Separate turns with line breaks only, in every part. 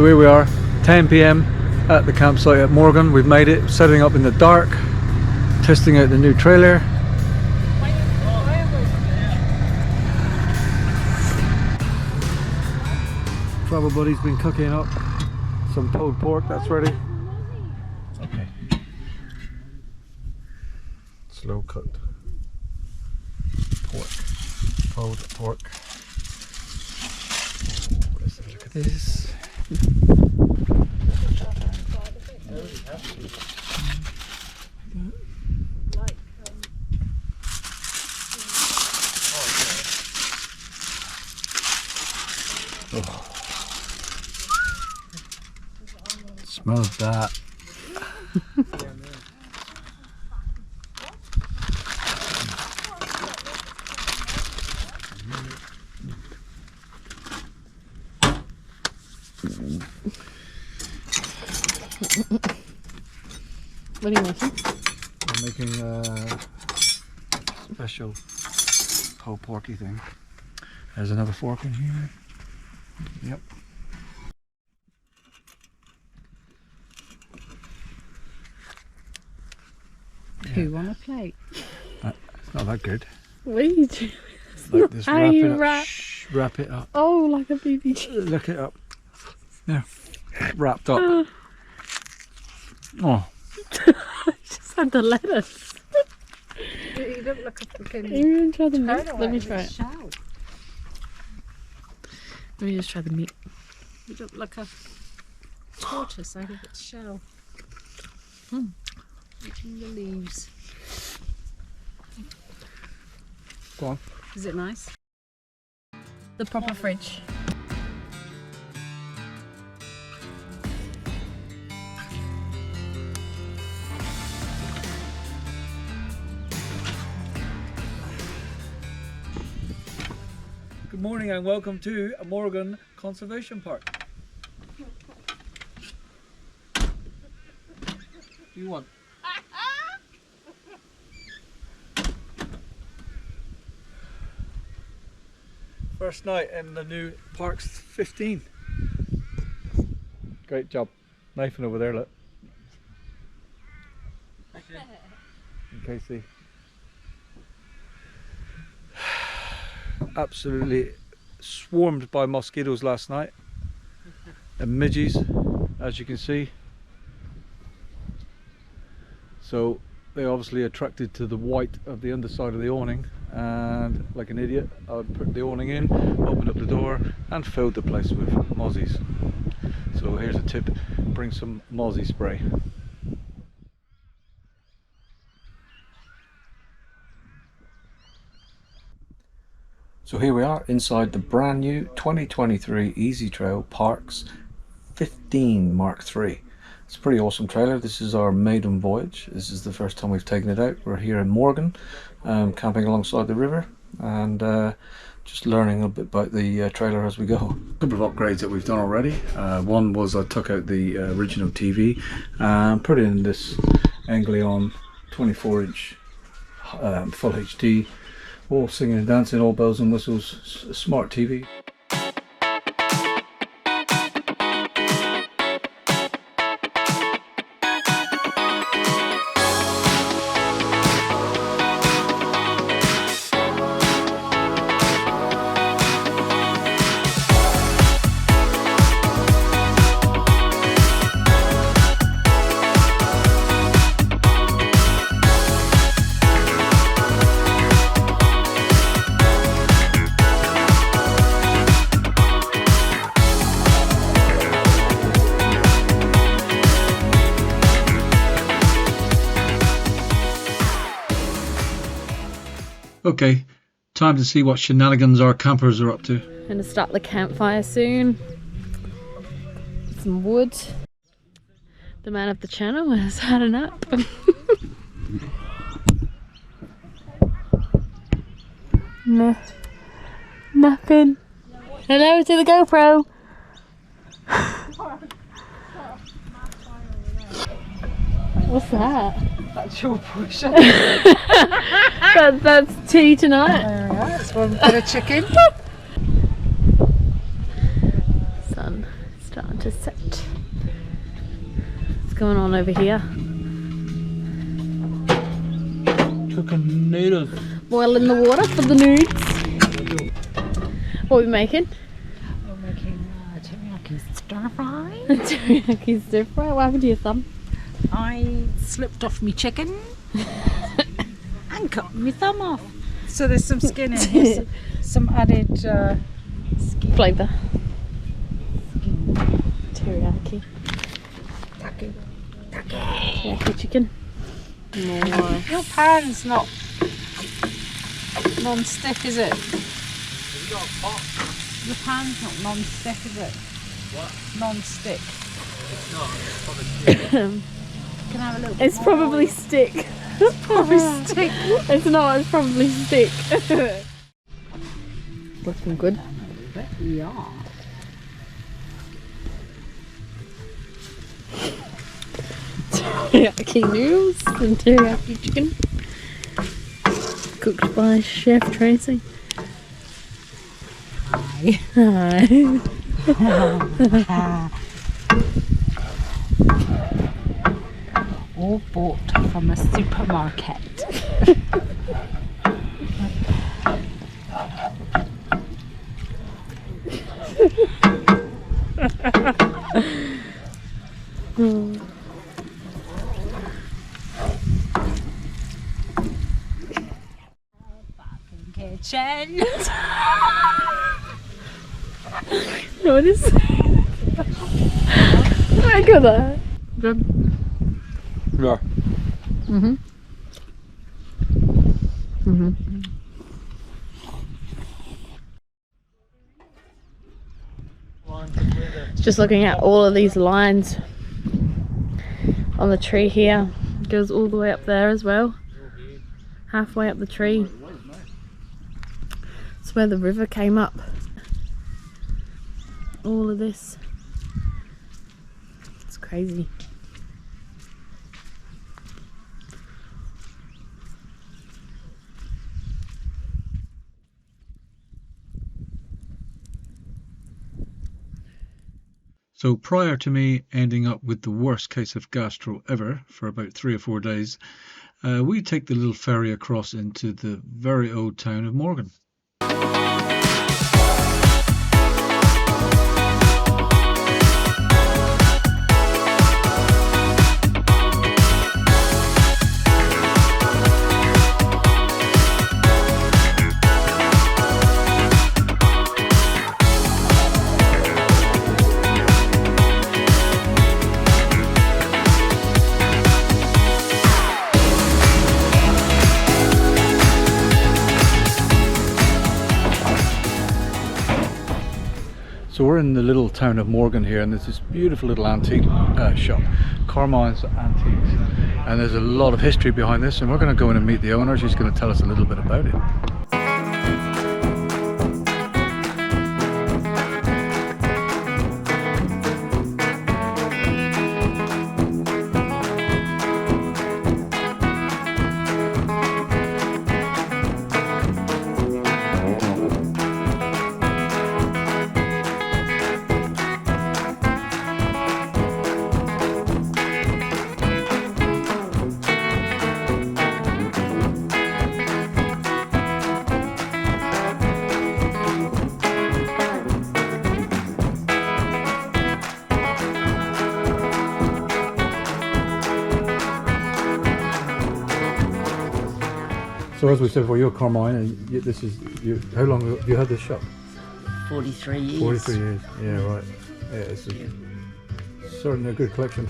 So here we are, 10 PM at the campsite at Morgan. We've made it, setting up in the dark, testing out the new trailer. Travel Buddy's been cooking up some pulled pork, that's ready. Okay. Slow cooked pork, pulled pork. Oh, let's have a look at this. Oh. Smell that.
What are you making?
I'm making a special pulled porky thing. There's another fork in here. Yep.
Who on a plate?
It's not that good.
What are you doing?
Like this,
How
wrap
you
it up.
wrap?
Shh, wrap it up.
Oh, like a BB.
Look it up. Yeah, wrapped up. Oh.
Just had the lettuce.
You don't look a fucking...
You even try the meat?
turtle
Let me
out of
try
its
it.
shell.
Let me just try the meat.
You look like a tortoise out of its shell. Eating the leaves.
Go on.
Is it nice? The proper fridge.
Good morning and welcome to Morgan Conservation Park. What do you want? First night in the new Parkes 15. Great job. Knifing over there, look. In case they... Absolutely swarmed by mosquitoes last night and midges, as you can see. So they obviously attracted to the white of the underside of the awning, and like an idiot I put the awning in, opened up the door and filled the place with mozzies. So here's a tip, bring some mozzie spray. So here we are inside the brand new 2023 Ezytrail Parkes 15 Mk3. It's a pretty awesome trailer. This is our maiden voyage. This is the first time we've taken it out. We're here in Morgan, camping alongside the river, and just learning a bit about the trailer as we go. A couple of upgrades that we've done already. One was I took out the original TV and put in this Anglion 24-inch full HD, all singing and dancing, all bells and whistles, smart TV. Okay, time to see what shenanigans our campers are up to.
Gonna start the campfire soon. Some wood. The man of the channel has had a nap. No. Napping. Hello to the GoPro. What's that?
That's your portion.
That's tea tonight.
That's one bit of chicken.
Sun Time to set. What's going on over here?
Cooking noodles.
Boiling the water for the nudes. What are we making?
We're making teriyaki stir fry.
Teriyaki stir fry. What happened to your thumb?
I slipped off me chicken and cut my thumb off. So there's some skin in here, some added skin.
Flavour. Teriyaki. Teriyaki chicken. Nice.
Your pan's not non-stick, is it? Your pan's not non-stick, is it?
What?
Non-stick.
It's not. It's probably
Can I have a little?
It's probably stick.
probably stick.
It's not, it's probably stick. Looking good.
Yeah.
Teriyaki noodles and teriyaki chicken. Cooked by Chef Tracy. Hi.
All bought from a supermarket. Kitchen.
What is that? I got that. Good.
yeah.
Mhm. Mhm. Just looking at all of these lines on the tree here. It goes all the way up there as well. Halfway up the tree. It's where the river came up. All of this. It's crazy.
So prior to me ending up with the worst case of gastro ever for about 3 or 4 days, we take the little ferry across into the very old town of Morgan. So we're in the little town of Morgan here, and there's this beautiful little antique shop, Carmine's Antiques, and there's a lot of history behind this, and we're going to go in and meet the owner. She's going to tell us a little bit about it. So as we said before, you're Carmine, and this is how long have you had this shop?
43 years.
43 years. Yeah, right. Yeah, it's certainly a good collection.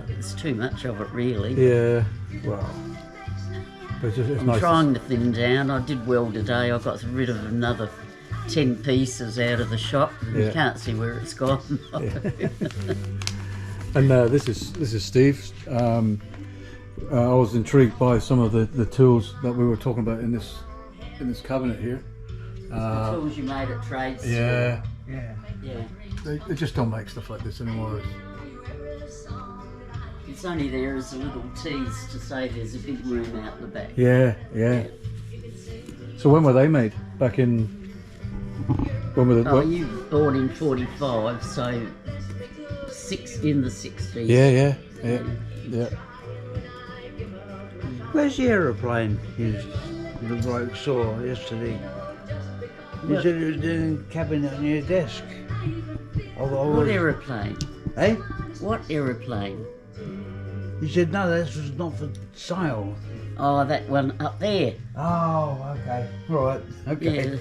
It's too much of it, really.
Yeah. Well, but it's
I'm
nice.
trying to thin down. I did well today. I got rid of another 10 pieces out of the shop.
Yeah.
You can't see where it's gone.
Yeah. And this is Steve. I was intrigued by some of the tools that we were talking about in this cabinet here.
The tools you made at trades.
Yeah.
Yeah.
They just don't make stuff like this anymore.
It's only there as a little tease to say there's a big room out the back.
Yeah. So when were they made? Back in When were the,
Oh, you were born in 45, so in the 60s.
yeah.
Where's the aeroplane the bloke saw yesterday? He said it was in the cabinet on your desk.
What aeroplane?
Eh?
What aeroplane?
He said, no, this was not for sale.
Oh, that one up there.
Oh, okay. All right. Okay.
Yeah,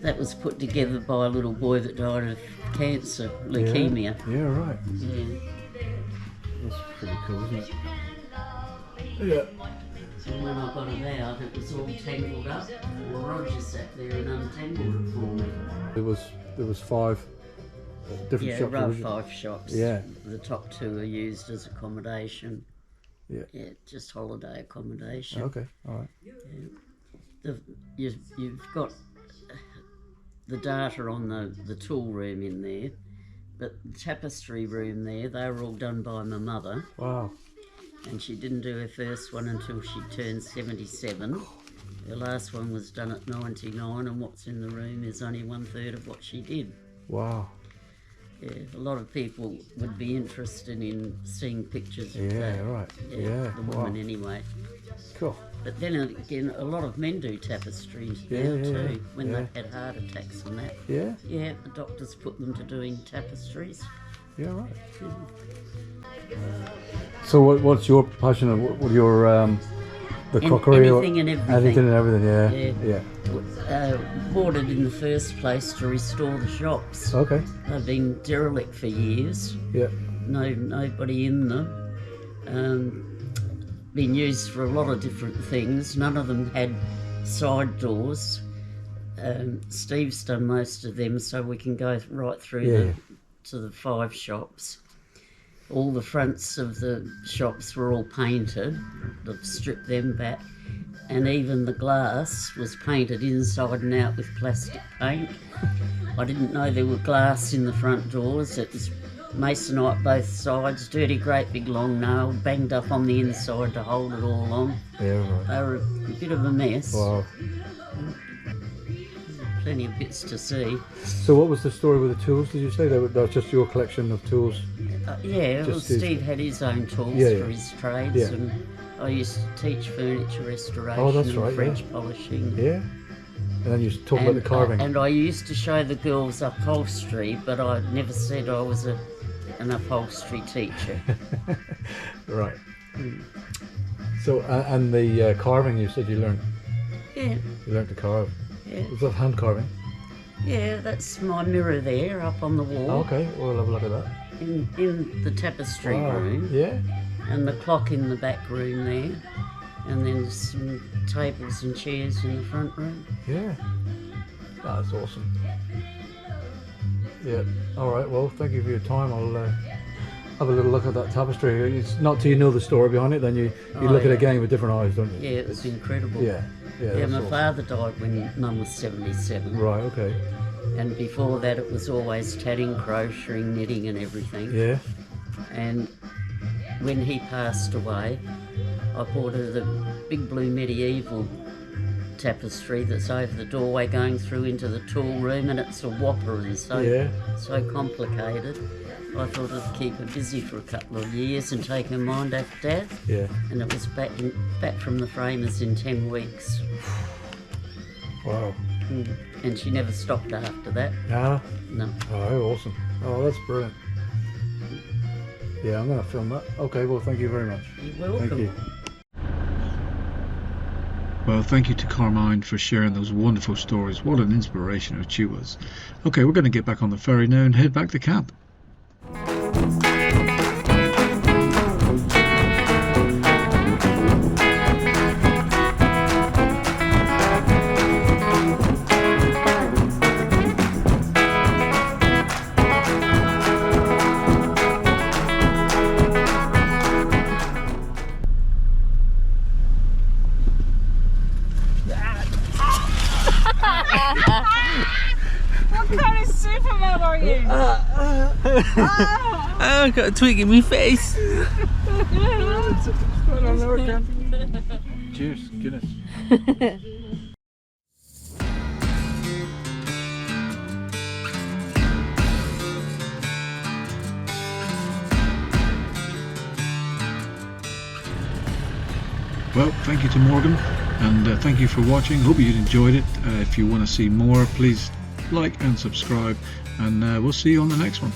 that was put together by a little boy that died of cancer, leukemia.
Yeah, right.
Yeah.
That's pretty cool, isn't it? Yeah.
And when I got it out, it was all tangled up. And Roger sat there and untangled it for me.
There was 5 different
Yeah,
shops.
row
originally.
5 shops.
Yeah.
The top 2 are used as accommodation.
Yeah.
Yeah, just holiday accommodation.
Okay, all right.
You've got the data on the tool room in there, but the tapestry room there, they were all done by my mother,
Wow.
and she didn't do her first one until she turned 77. Her last one was done at 99, and what's in the room is only 1/3 of what she did.
Wow.
Yeah, a lot of people would be interested in seeing pictures of
Yeah,
that.
right.
Yeah,
Yeah,
the woman
wow.
anyway.
Cool.
But then again, a lot of men do tapestries
Yeah,
now
yeah,
too, when
yeah.
they've had heart attacks and that.
Yeah?
Yeah, the doctors put them to doing tapestries.
Yeah, right. So what's your passion? What your the crockery?
Anything and everything.
Anything and everything, yeah.
Yeah.
Yeah.
Bought it in the first place to restore the shops.
Okay.
They've been derelict for years.
Yeah.
Nobody in them. Been used for a lot of different things. None of them had side doors. Steve's done most of them, so we can go right through to the 5 shops. All the fronts of the shops were all painted. They've stripped them back, and even the glass was painted inside and out with plastic paint. I didn't know there were glass in the front doors. It was masonite both sides, dirty great big long nail banged up on the inside to hold it all on.
Yeah, right.
They were a bit of a mess.
Wow.
Plenty of bits to see.
So what was the story with the tools, did you say? That was just your collection of tools?
Yeah, well,
Just his-
Steve had his own tools
Yeah,
for his trades,
Yeah.
and I used to teach furniture restoration
Oh, that's
and
right,
French polishing.
Yeah. And then you talk about the carving.
And I used to show the girls upholstery, but I never said I was an upholstery teacher.
Right. So, and the carving you said you learned?
Yeah,
You learned to carve.
yeah.
Was that hand carving?
Yeah, that's my mirror there up on the wall
Okay, we'll have a look at that.
in the tapestry
Wow.
room,
Yeah.
and the clock in the back room there, and then some tables and chairs in the front room.
Yeah. That's awesome. Yeah. All right. Well, thank you for your time. I'll have a little look at that tapestry. It's not till you know the story behind it, then you
Oh,
look at
yeah.
it again with different eyes, don't you?
Yeah, it was incredible.
Yeah. Yeah.
Yeah,
that's
my
awesome.
father died when Mum was 77.
Right. Okay.
And before that it was always tatting, crocheting, knitting and everything.
Yeah.
And when he passed away, I bought her the big blue medieval tapestry that's over the doorway going through into the tool room, and it's a whopper and so complicated. I thought it'd keep her busy for a couple of years and take her mind off Dad.
Yeah.
And it was back from the framers in 10 weeks.
Wow.
And she never stopped after that.
Yeah.
No.
Oh, awesome. Oh, that's brilliant. Yeah, I'm going to film that. Okay, well, thank you very much.
You're welcome.
Thank you. Well, thank you to Carmine for sharing those wonderful stories. What an inspiration she was. Okay, we're going to get back on the ferry now and head back to camp.
What kind of Superman are you?
I got a twig in my face.
Cheers, Guinness. Well, thank you to Morgan, and thank you for watching. Hope you enjoyed it. If you want to see more, please like and subscribe, and we'll see you on the next one.